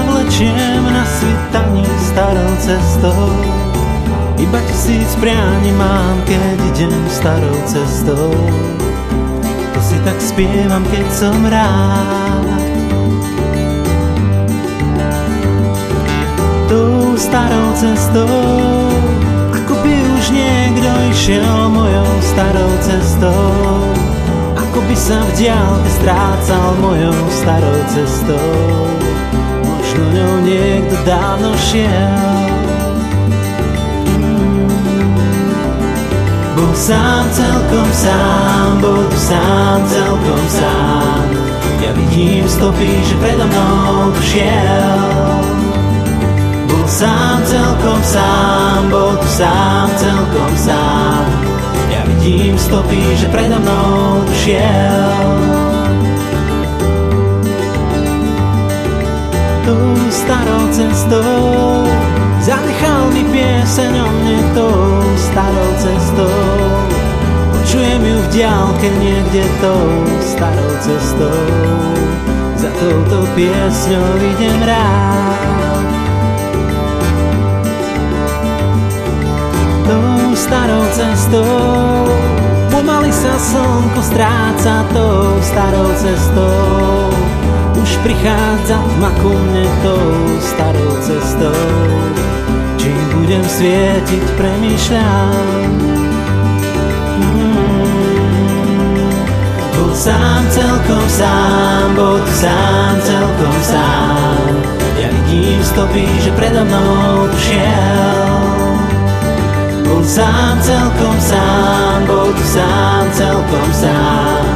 vlečiem na svitaní starou cestou. Iba 1000 prianí mám, keď idem starou cestou. To si tak spievam, keď som rád. Tou starou cestou, ako by už niekto išiel mojou starou cestou. Ako by sa v diaľke strácal mojou starou cestou. Možno ňou niekto dávno šiel. Bol sám, celkom sám, bol tu sám, celkom sám. Ja vidím stopy, že predo mnou tu šiel. Bol sám, celkom sám, bol tu sám, celkom sám. Ja vidím stopy, že predo mnou tu šiel. Tou starou cestou zanechal mi pieseň o mne, tou starou cestou. Počujem ju v diaľke niekde tou starou cestou. Za touto piesňou idem rád. Tou starou cestou pomaly sa slnko stráca, tou starou cestou. Už prichádza tma ku mne tou starou cestou. Čím budem svietiť, premýšľam. Bol sám, celkom sám, bol tu sám, celkom sám. Ja vidím stopy, že predo mnou tu šiel. Bol sám, celkom sám, bol tu sám, celkom sám.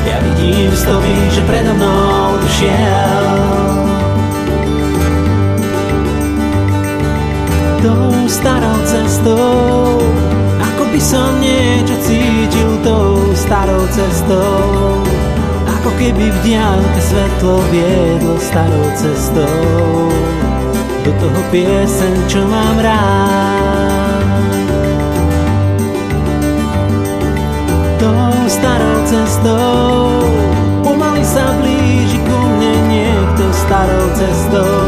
Ja vidím stopy, že predo mnou tu šiel. Tou starou cestou, ako by som niečo cítil tou starou cestou. Ako keby v diaľke svetlo viedlo starou cestou. Do toho pieseň, čo mám rád. Tou starou cestou pomaly sa blíži ku mne niekto starou cestou.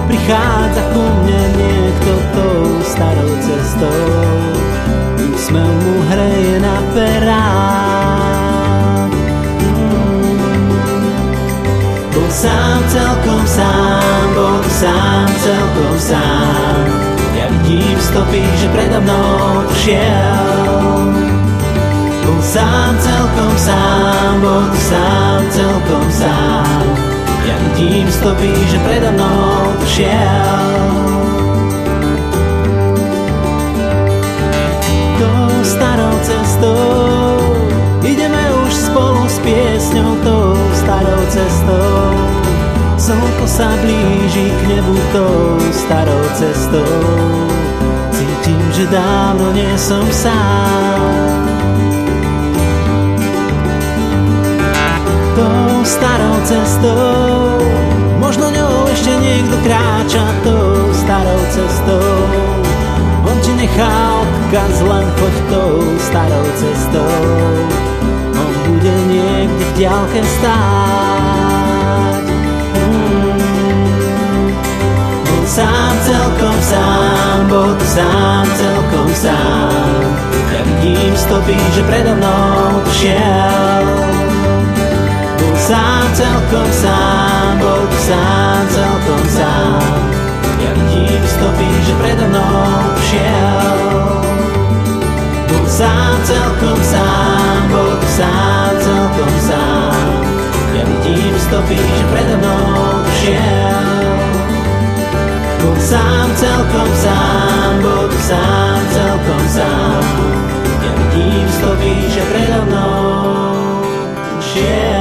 Prichádza ku mne niekto tou starou cestou. Úsmev mu hreje na perách. Bol sám, celkom sám, bol tu sám, celkom sám. Ja vidím stopy, že predo mnou tu šiel. Bol sám, celkom sám, bol tu sám, celkom sám. Ja vidím stopy, že predo mnou tu šiel. Tou starou cestou ideme už spolu s piesňou, tou starou cestou. Slnko sa blíži k nebu tou starou cestou. Cítim, že dávno nie som sám. Tou starou cestou, možno ňou ešte niekto kráča tou starou cestou. On ti nechá odkaz, len choď tou starou cestou. On bude niekde v diaľke stáť. Bol sám, celkom sám, bol tu sám, celkom sám. Ja vidím stopy, že predo mnou tu šiel. Bol sám, celkom sám, bol tu sám, celkom sám. Ja vidím stopy, že predo mnou tu šiel. Bol sám, celkom sám, bol tu sám, celkom sám. Ja vidím stopy, že predo mnou tu šiel. Bol sám, celkom sám, bol tu sám, celkom sám. Ja vidím stopy, že predo mnou tu šiel.